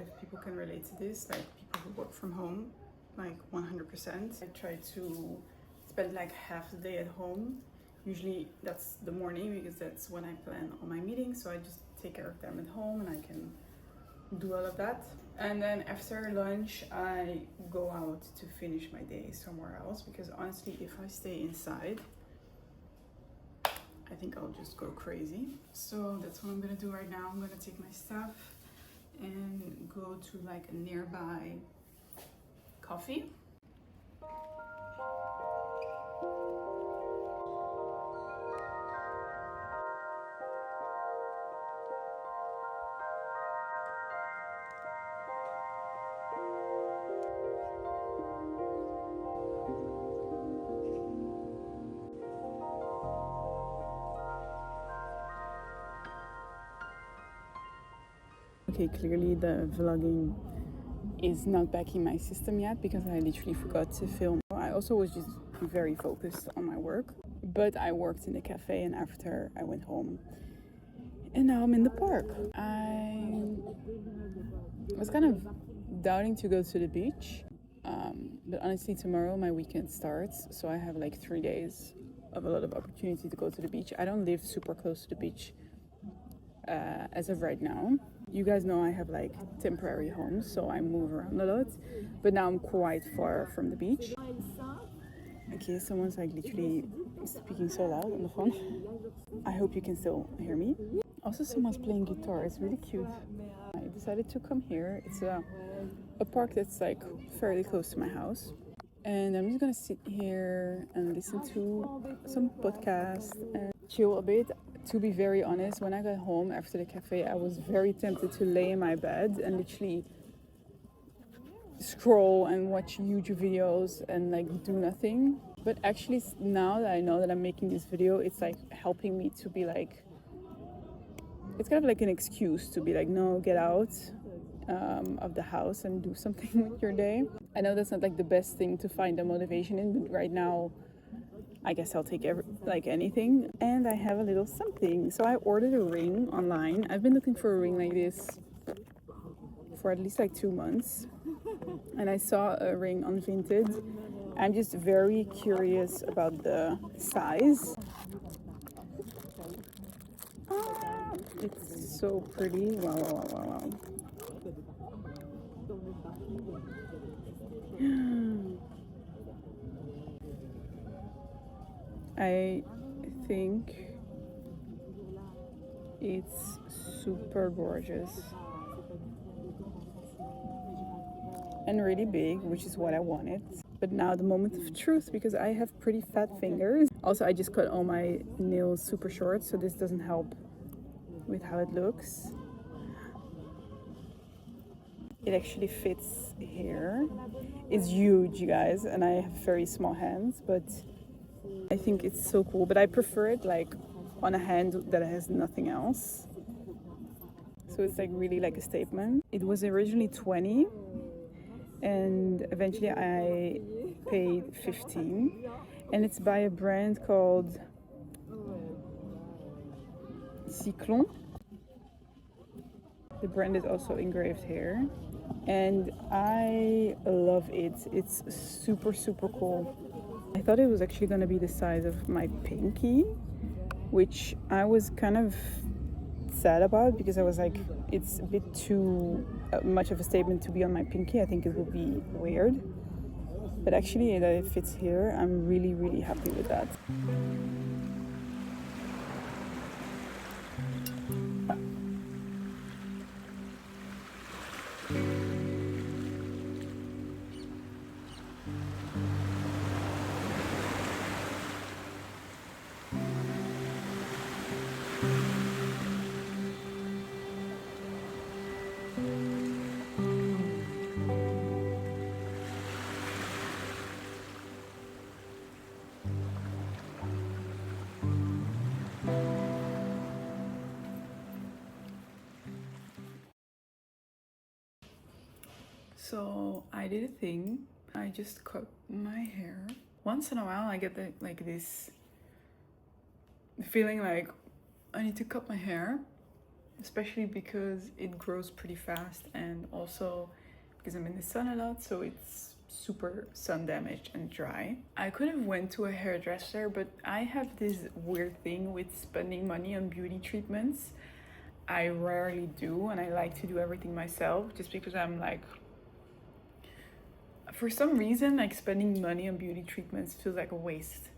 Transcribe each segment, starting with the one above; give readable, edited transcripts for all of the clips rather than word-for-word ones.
if people can relate to this, like people who work from home, like 100%. I try to spend like half the day at home. Usually that's the morning because that's when I plan all my meetings. So I just take care of them at home and I can do all of that. And then after lunch, I go out to finish my day somewhere else because honestly, if I stay inside, I think I'll just go crazy. So that's what I'm gonna do right now. I'm gonna take my stuff and go to like a nearby coffee. Okay, clearly the vlogging is not back in my system yet because I literally forgot to film. I also was just very focused on my work, but I worked in the cafe and after I went home and now I'm in the park. I was kind of doubting to go to the beach, but honestly tomorrow my weekend starts, so I have like 3 days of a lot of opportunity to go to the beach. I don't live super close to the beach as of right now. You guys know I have like temporary homes, so I move around a lot, but now I'm quite far from the beach. Okay, someone's like literally speaking so loud on the phone. I hope you can still hear me. Also, someone's playing guitar. It's really cute. I decided to come here. It's a park that's like fairly close to my house. And I'm just gonna sit here and listen to some podcasts and chill a bit. To be very honest, when I got home after the cafe, I was very tempted to lay in my bed and literally scroll and watch YouTube videos and like do nothing. But actually now that I know that I'm making this video, it's like helping me to be like, it's kind of like an excuse to be like, no, get out of the house and do something with your day. I know that's not like the best thing to find the motivation in, but right now I guess I'll take anything. And I have a little something. So I ordered a ring online. I've been looking for a ring like this for at least like 2 months. And I saw a ring on Vinted. I'm just very curious about the size. It's so pretty. Wow, wow, wow, wow, wow. I think it's super gorgeous and really big, which is what I wanted. But now the moment of truth, because I have pretty fat fingers. Also, I just cut all my nails super short, so this doesn't help with how it looks. It actually fits here. It's huge, you guys, and I have very small hands, but I think it's so cool. But I prefer it like on a hand that has nothing else. So it's like really like a statement. It was originally 20 and eventually I paid 15, and it's by a brand called Cyclone. The brand is also engraved here and I love it. It's super cool. I thought it was actually going to be the size of my pinky, which I was kind of sad about because I was like, it's a bit too much of a statement to be on my pinky. I think it would be weird, but actually that it fits here, I'm really happy with that. So I did a thing. I just cut my hair. Once in a while I get this feeling like I need to cut my hair. especially because it grows pretty fast, and also because I'm in the sun a lot, so it's super sun damaged and dry. I could have went to a hairdresser, but I have this weird thing with spending money on beauty treatments. I rarely do, and I like to do everything myself just because I'm like, for some reason, like spending money on beauty treatments feels like a waste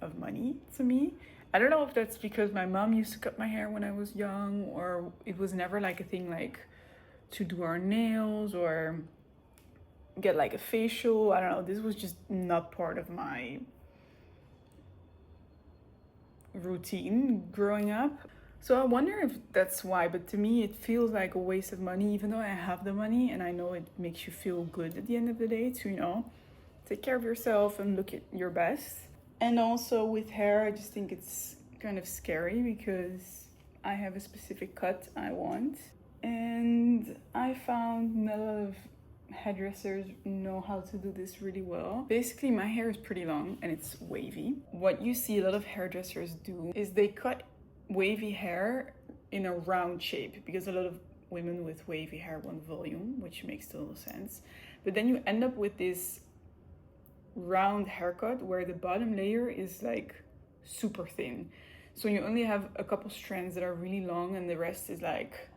of money to me. I don't know if that's because my mom used to cut my hair when I was young, or it was never like a thing like to do our nails or get like a facial. I don't know, this was just not part of my routine growing up. So I wonder if that's why, but to me it feels like a waste of money, even though I have the money and I know it makes you feel good at the end of the day to, you know, take care of yourself and look at your best. And also with hair, I just think it's kind of scary because I have a specific cut I want. And I found not a lot of hairdressers know how to do this really well. Basically, my hair is pretty long and it's wavy. What you see a lot of hairdressers do is they cut wavy hair in a round shape, because a lot of women with wavy hair want volume, which makes total sense. But then you end up with this round haircut where the bottom layer is like super thin, so you only have a couple strands that are really long and the rest is like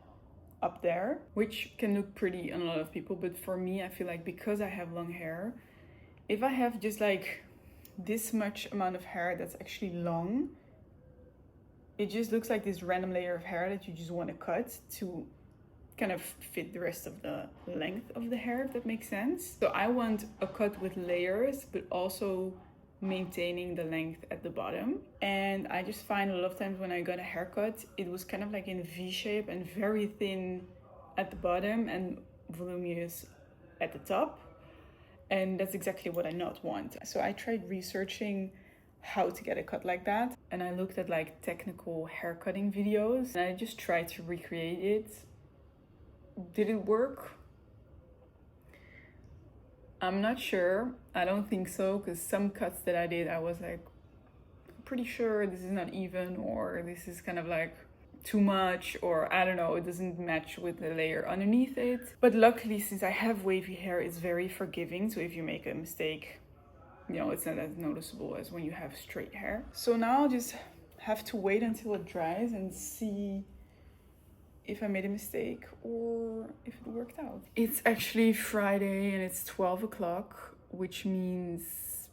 up there, which can look pretty on a lot of people. But for me, I feel like because I have long hair, if I have just like this much amount of hair that's actually long, it just looks like this random layer of hair that you just want to cut to kind of fit the rest of the length of the hair, if that makes sense. So I want a cut with layers, but also maintaining the length at the bottom. And I just find a lot of times when I got a haircut, it was kind of like in a V shape and very thin at the bottom and voluminous at the top. And that's exactly what I not want. So I tried researching how to get a cut like that, and I looked at like technical hair cutting videos and I just tried to recreate it. Did it work? I'm not sure. I don't think so, because some cuts that I did, I was like pretty sure this is not even, or this is kind of like too much, or I don't know, it doesn't match with the layer underneath it. But luckily, since I have wavy hair, it's very forgiving. So if you make a mistake, you know, it's not as noticeable as when you have straight hair. So now I'll just have to wait until it dries and see if I made a mistake or if it worked out. It's actually Friday and it's 12 o'clock, which means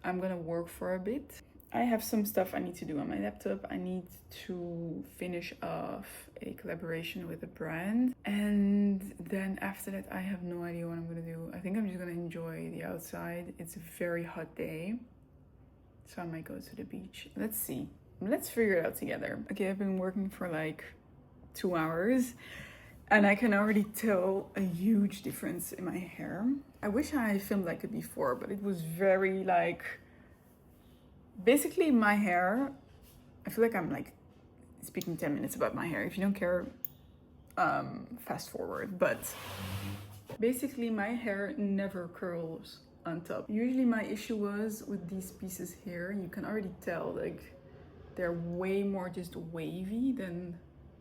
I'm gonna work for a bit. I have some stuff I need to do on my laptop. I need to finish off a collaboration with a brand. And then after that, I have no idea what I'm gonna do. I think I'm just gonna enjoy the outside. It's a very hot day, so I might go to the beach. Let's see. Let's figure it out together. Okay, I've been working for like 2 hours and I can already tell a huge difference in my hair. I wish I filmed like it before, but it was very like, basically my hair, I feel like I'm like speaking 10 minutes about my hair. If you don't care, fast forward. But basically my hair never curls on top. Usually my issue was with these pieces here, you can already tell like they're way more just wavy than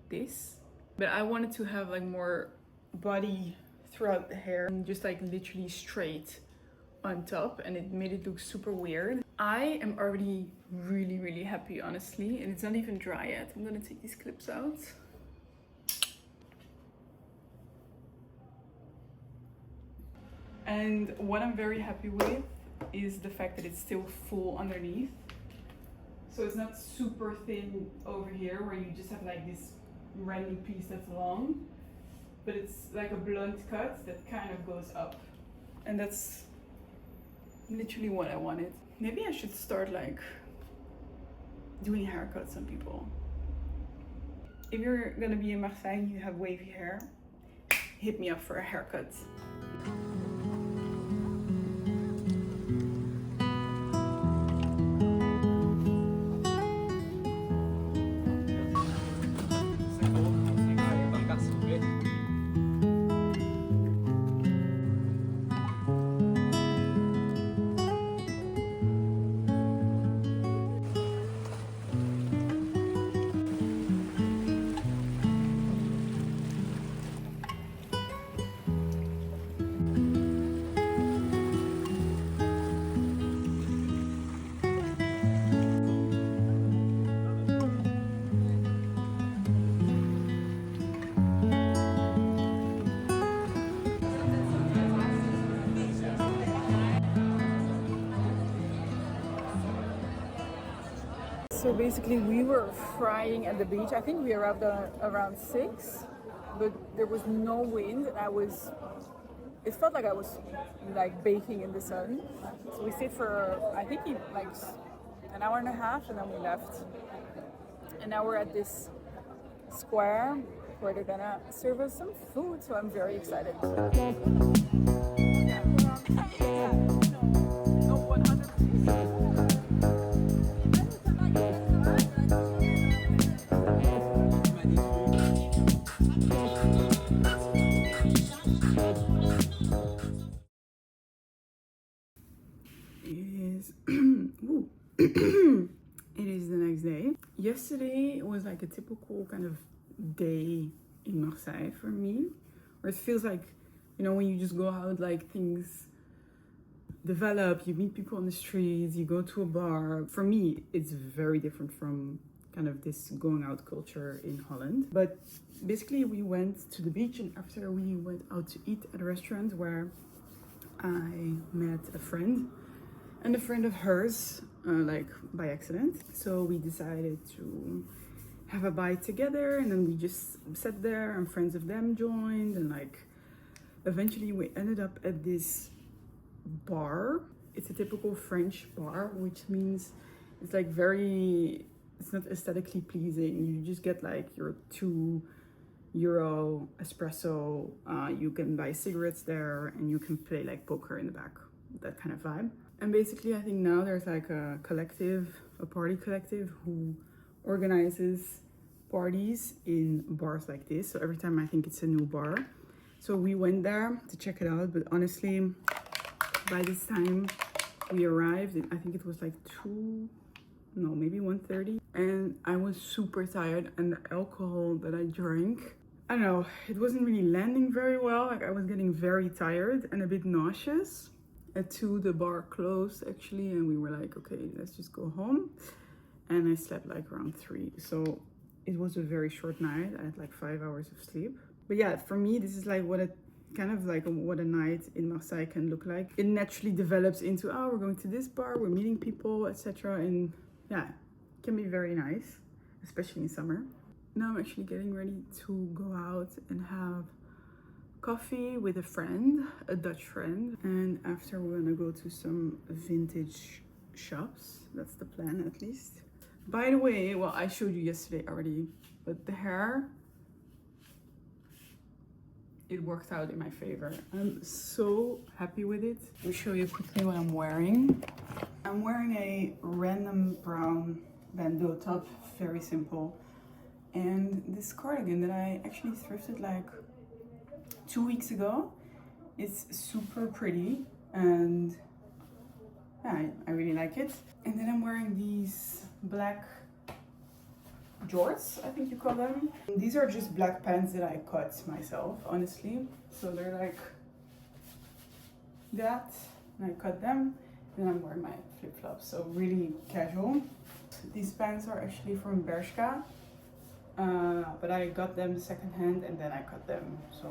this. But I wanted to have like more body throughout the hair and just like literally straight on top, and it made it look super weird. I am already really happy, honestly, and it's not even dry yet. I'm gonna take these clips out. And what I'm very happy with is the fact that it's still full underneath. So it's not super thin over here where you just have like this random piece that's long, but it's like a blunt cut that kind of goes up. And that's literally what I wanted. Maybe I should start like doing haircuts on people. If you're gonna be in Marseille and you have wavy hair, hit me up for a haircut. So basically we were frying at the beach. I think we arrived around 6, but there was no wind and it felt like I was like baking in the sun. So we stayed for, I think, like an hour and a half, and then we left. And now we're at this square where they're gonna serve us some food, so I'm very excited. It is the next day. Yesterday was like a typical kind of day in Marseille for me, where it feels like, you know, when you just go out, like things develop, you meet people on the streets, you go to a bar. For me, it's very different from kind of this going out culture in Holland. But basically we went to the beach, and after we went out to eat at a restaurant where I met a friend and a friend of hers, like by accident. So we decided to have a bite together, and then we just sat there and friends of them joined, and like eventually we ended up at this bar. It's a typical French bar, which means it's like it's not aesthetically pleasing. You just get like your €2 espresso. You can buy cigarettes there, and you can play like poker in the back, that kind of vibe. And basically I think now there's like a party collective who organizes parties in bars like this. So every time I think it's a new bar. So we went there to check it out, but honestly, by this time we arrived, I think it was like 1:30, and I was super tired, and the alcohol that I drank, I don't know, it wasn't really landing very well. Like I was getting very tired and a bit nauseous. At 2 the bar closed actually, and we were like, okay, let's just go home. And I slept like around 3, so it was a very short night. I had like 5 hours of sleep. But yeah, for me this is like what a night in Marseille can look like. It naturally develops into, oh, we're going to this bar, we're meeting people, etc. And yeah, it can be very nice, especially in summer. Now I'm actually getting ready to go out and have coffee with a friend, a Dutch friend, and after we're gonna go to some vintage shops. That's the plan, at least. By the way, well, I showed you yesterday already, but the hair, it worked out in my favor. I'm so happy with it. Let me show you quickly what I'm wearing. I'm wearing a random brown bandeau top, very simple, and this cardigan that I actually thrifted like 2 weeks ago. It's super pretty, and yeah, I really like it. And then I'm wearing these black jorts, I think you call them. These are just black pants that I cut myself, honestly. So they're like that, and I cut them. Then I'm wearing my flip-flops, so really casual. These pants are actually from Bershka. But I got them secondhand and then I cut them, so.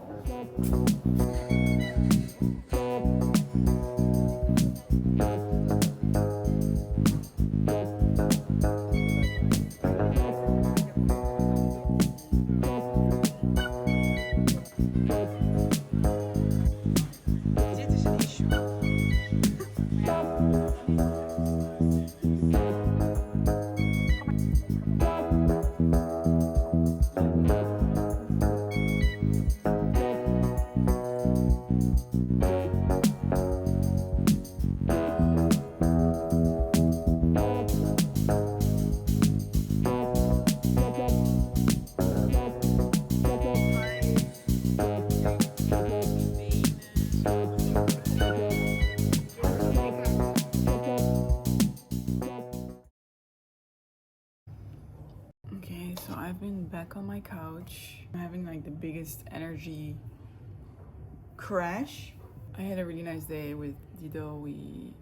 Okay, so I've been back on my couch. I'm having like the biggest energy crash. I had a really nice day with Dido. We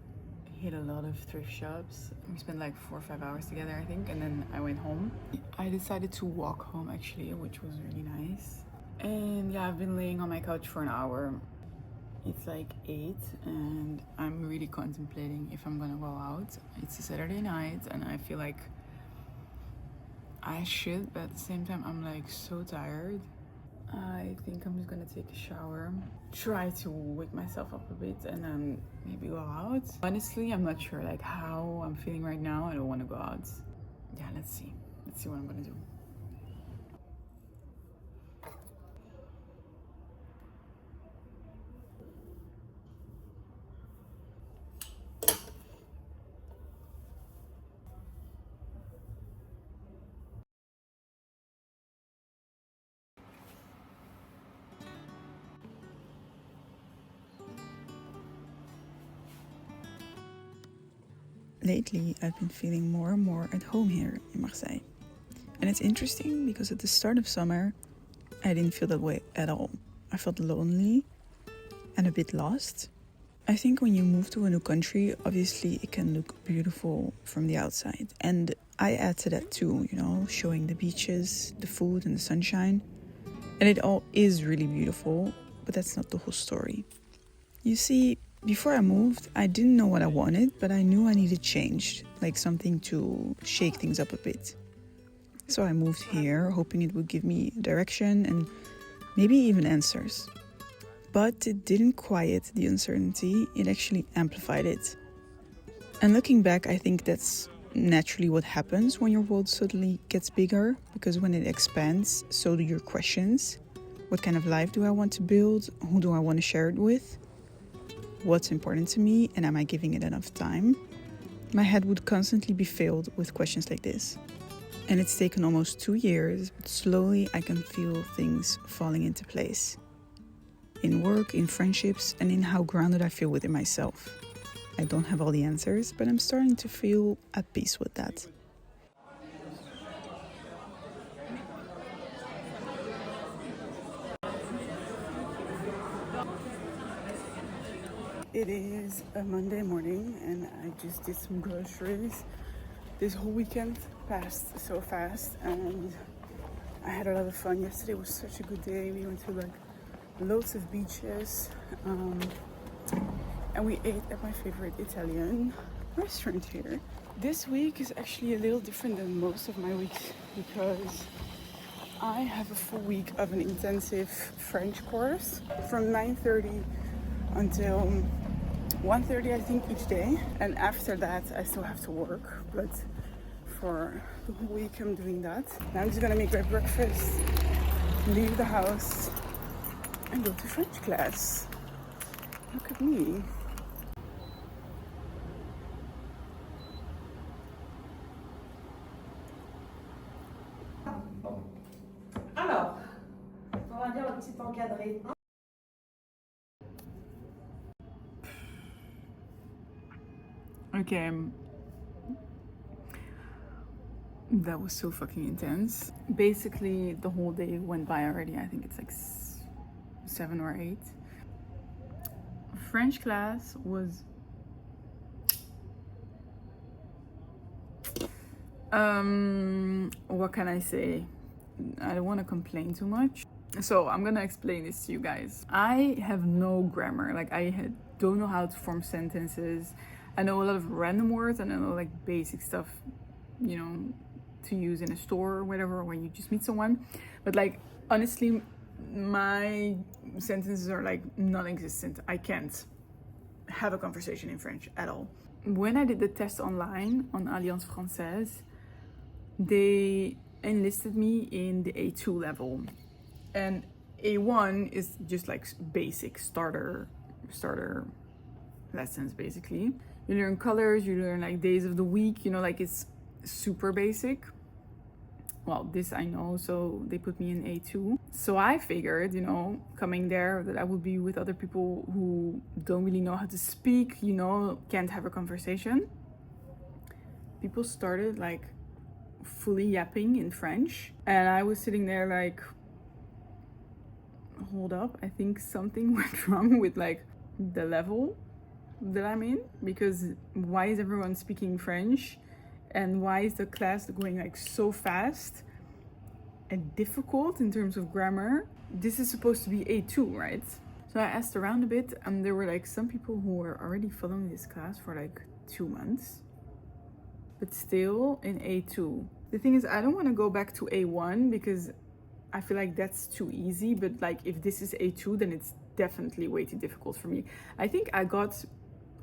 hit a lot of thrift shops. We spent like 4 or 5 hours together, I think, and then I went home. I decided to walk home actually, which was really nice. And yeah, I've been laying on my couch for an hour. It's like 8 and I'm really contemplating if I'm gonna go out. It's a Saturday night and I feel like I should, but at the same time, I'm like so tired. I think I'm just gonna take a shower, try to wake myself up a bit, and then maybe go out. Honestly, I'm not sure like how I'm feeling right now. I don't want to go out. Yeah, let's see. Let's see what I'm gonna do. Lately, I've been feeling more and more at home here in Marseille. And it's interesting because at the start of summer, I didn't feel that way at all. I felt lonely and a bit lost. I think when you move to a new country, obviously it can look beautiful from the outside. And I add to that too, you know, showing the beaches, the food, and the sunshine. And it all is really beautiful, but that's not the whole story. You see, before I moved, I didn't know what I wanted, but I knew I needed change, like something to shake things up a bit. So I moved here, hoping it would give me direction and maybe even answers. But it didn't quiet the uncertainty, it actually amplified it. And looking back, I think that's naturally what happens when your world suddenly gets bigger, because when it expands, so do your questions. What kind of life do I want to build? Who do I want to share it with? What's important to me, and am I giving it enough time? My head would constantly be filled with questions like this. And it's taken almost 2 years, but slowly I can feel things falling into place. In work, in friendships, and in how grounded I feel within myself. I don't have all the answers, but I'm starting to feel at peace with that. It is a Monday morning and I just did some groceries. This whole weekend passed so fast and I had a lot of fun. Yesterday was such a good day. We went to like loads of beaches and we ate at my favorite Italian restaurant here. This week is actually a little different than most of my weeks because I have a full week of an intensive French course from 9:30 until 1:30 I think each day, and after that I still have to work, but for the whole week I'm doing that. Now I'm just gonna make my breakfast, leave the house and go to French class. Look at me. Alors, on va dire le petit encadré. Okay, that was so fucking intense. Basically, the whole day went by already. I think it's like 7 or 8. French class was what can I say? I don't want to complain too much. So I'm gonna explain this to you guys. I have no grammar. Like don't know how to form sentences. I know a lot of random words and I know like basic stuff, you know, to use in a store or whatever when you just meet someone. But like honestly, my sentences are like non-existent. I can't have a conversation in French at all. When I did the test online on Alliance Française, they enlisted me in the A2 level. And A1 is just like basic starter lessons basically. You learn colors, you learn like days of the week, you know, like it's super basic. Well, this I know, so they put me in A2. So I figured, you know, coming there that I would be with other people who don't really know how to speak, you know, can't have a conversation. People started like fully yapping in French. And I was sitting there like, hold up, I think something went wrong with like the level that I'm in, because why is everyone speaking French? And why is the class going like so fast and difficult in terms of grammar? This is supposed to be A2, right? So I asked around a bit and there were like some people who were already following this class for like 2 months, but still in A2. The thing is, I don't want to go back to A1 because I feel like that's too easy, but like if this is A2, then it's definitely way too difficult for me. I think I got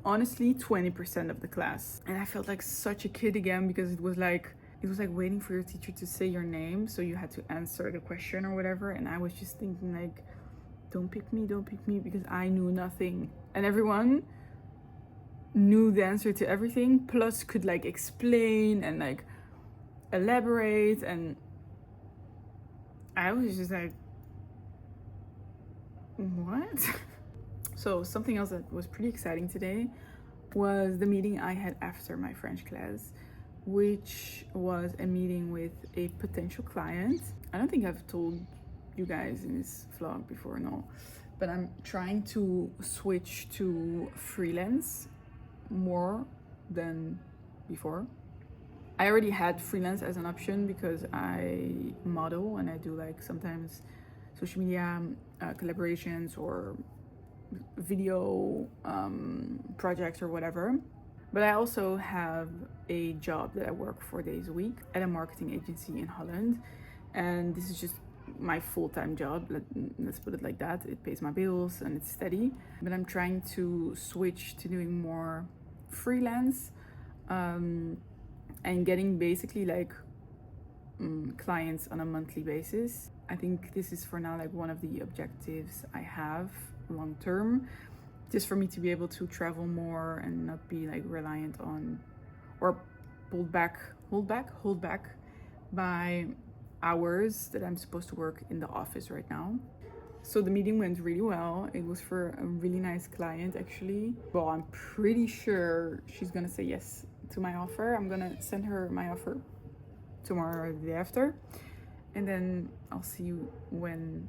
honestly 20% of the class, and I felt like such a kid again because it was like waiting for your teacher to say your name, so you had to answer the question or whatever, and I was just thinking like, don't pick me because I knew nothing, and everyone knew the answer to everything, plus could like explain and like elaborate, and I was just like, what? So something else that was pretty exciting today was the meeting I had after my French class, which was a meeting with a potential client. I don't think I've told you guys in this vlog before, no, but I'm trying to switch to freelance more than before. I already had freelance as an option because I model and I do like sometimes social media collaborations or video projects or whatever. But I also have a job that I work 4 days a week at a marketing agency in Holland, and this is just my full-time job. Let's put it like that. It pays my bills and it's steady, but I'm trying to switch to doing more freelance and getting basically like clients on a monthly basis. I think this is for now like one of the objectives I have long term, just for me to be able to travel more and not be like reliant on or hold back by hours that I'm supposed to work in the office right now. So the meeting went really well. It was for a really nice client actually. Well, I'm pretty sure she's gonna say yes to my offer. I'm gonna send her my offer tomorrow or the day after, and then I'll see when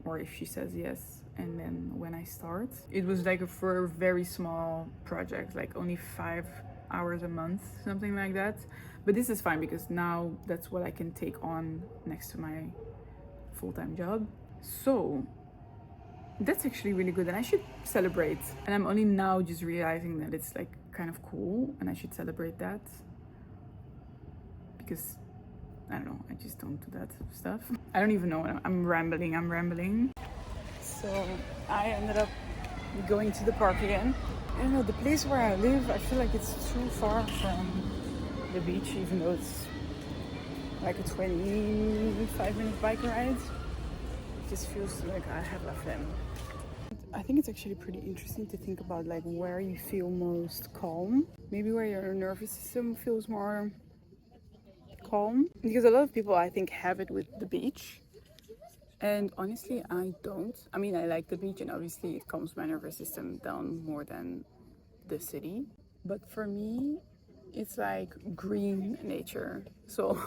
or if she says yes, and then when I start. It was like for a very small project, like only 5 hours a month, something like that. But this is fine because now that's what I can take on next to my full-time job. So that's actually really good, and I should celebrate. And I'm only now just realizing that it's like kind of cool and I should celebrate that, because I don't know, I just don't do that stuff. I don't even know. I'm rambling. So I ended up going to the park again. I don't know, the place where I live, I feel like it's too far from the beach, even though it's like a 25-minute bike ride. It just feels like I have la flemme. I think it's actually pretty interesting to think about like where you feel most calm. Maybe where your nervous system feels more calm. Because a lot of people I think have it with the beach. And honestly, I don't. I mean, I like the beach and obviously it calms my nervous system down more than the city. But for me, it's like green nature. So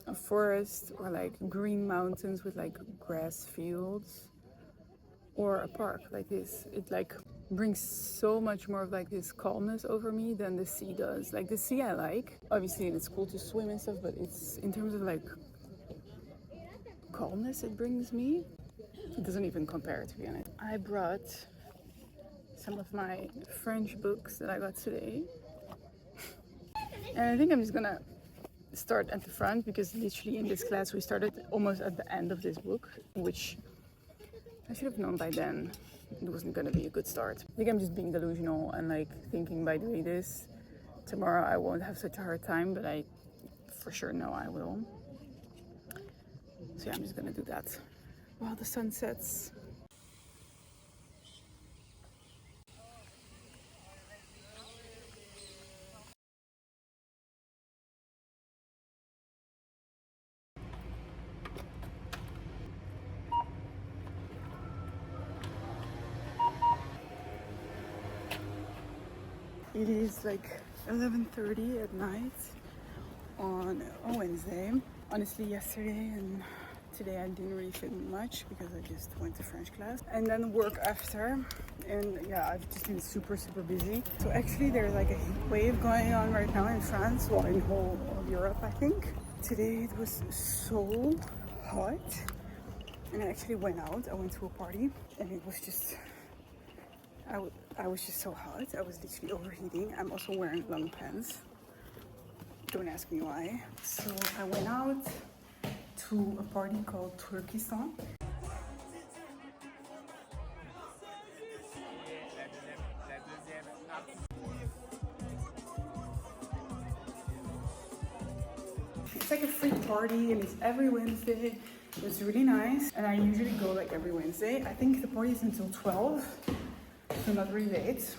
a forest or like green mountains with like grass fields, or a park like this. It like brings so much more of like this calmness over me than the sea does. Like the sea I like, obviously it's cool to swim and stuff, but it's in terms of like calmness it brings me, it doesn't even compare, to be honest. I brought some of my French books that I got today, and I think I'm just gonna start at the front because literally in this class we started almost at the end of this book, which I should have known by then it wasn't gonna be a good start. I think I'm just being delusional and like thinking by doing this tomorrow I won't have such a hard time, but I for sure know I will. So yeah, I'm just gonna do that while the sun sets. It is like 11:30 at night on a Wednesday. Honestly, yesterday and today I didn't really film much because I just went to French class and then work after. And yeah, I've just been super busy. So actually there's like a heat wave going on right now in France, well in whole of Europe I think. Today it was so hot and I actually went out. I went to a party and it was just I was just so hot. I was literally overheating. I'm also wearing long pants. Don't ask me why. So I went out to a party called Turkistan. It's like a free party and it's every Wednesday. It was really nice and I usually go like every Wednesday. I think the party is until 12, so not really late.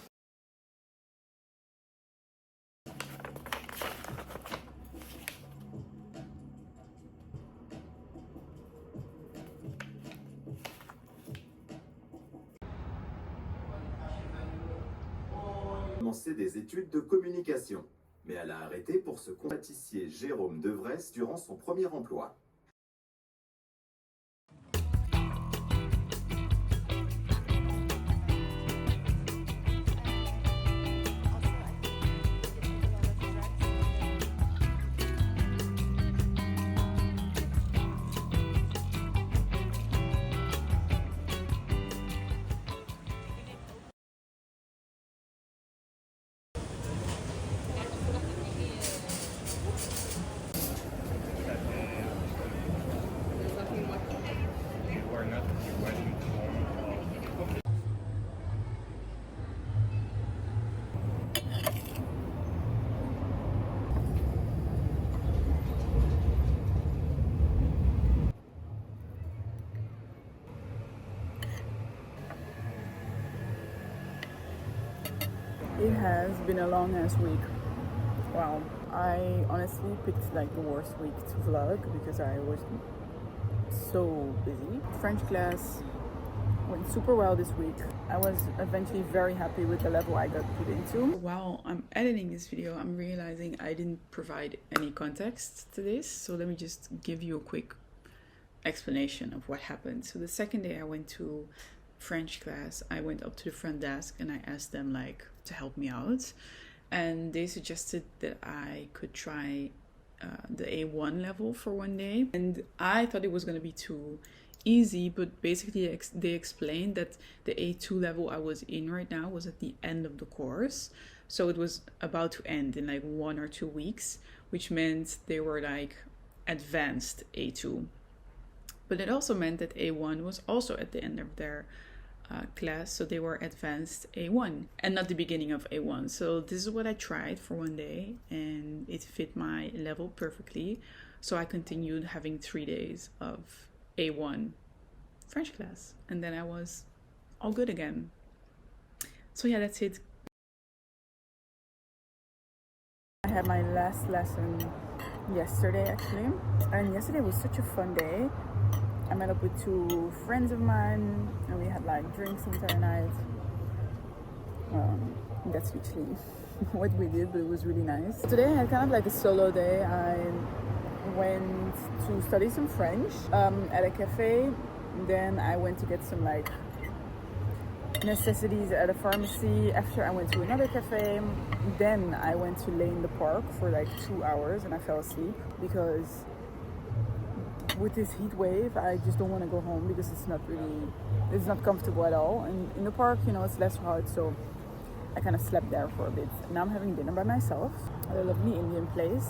Commencé des études de communication, mais elle a arrêté pour se pâtissier Jérôme Devresse durant son premier emploi. It has been a long ass week. Wow. I honestly picked like the worst week to vlog because I was so busy. French class went super well this week. I was eventually very happy with the level I got put into. While I'm editing this video, I'm realizing I didn't provide any context to this. So let me just give you a quick explanation of what happened. So the second day I went to French class, I went up to the front desk and I asked them like to help me out, and they suggested that I could try the A1 level for one day, and I thought it was going to be too easy, but basically they explained that the A2 level I was in right now was at the end of the course, so it was about to end in like 1 or 2 weeks, which meant they were like advanced A2, but it also meant that A1 was also at the end of their class, so they were advanced A1 and not the beginning of A1. So this is what I tried for one day and it fit my level perfectly, so I continued having 3 days of A1 French class and then I was all good again. So yeah, that's it. I had my last lesson yesterday actually, and yesterday was such a fun day. I met up with 2 friends of mine and we had like drinks the entire night. That's literally what we did, but it was really nice. Today I had kind of like a solo day. I went to study some French at a cafe. Then I went to get some like necessities at a pharmacy. After I went to another cafe. Then I went to lay in the park for like 2 hours and I fell asleep because with this heat wave I just don't want to go home because it's not comfortable at all, and in the park, you know, it's less hot, so I kind of slept there for a bit. Now I'm having dinner by myself at a lovely Indian place,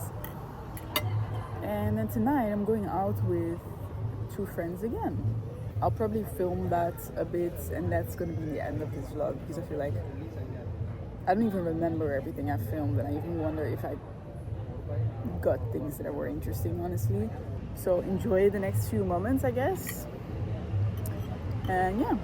and then tonight I'm going out with 2 friends again. I'll probably film that a bit and that's going to be the end of this vlog because I feel like I don't even remember everything I filmed, and I even wonder if I got things that were interesting, honestly. So enjoy the next few moments, I guess. And yeah,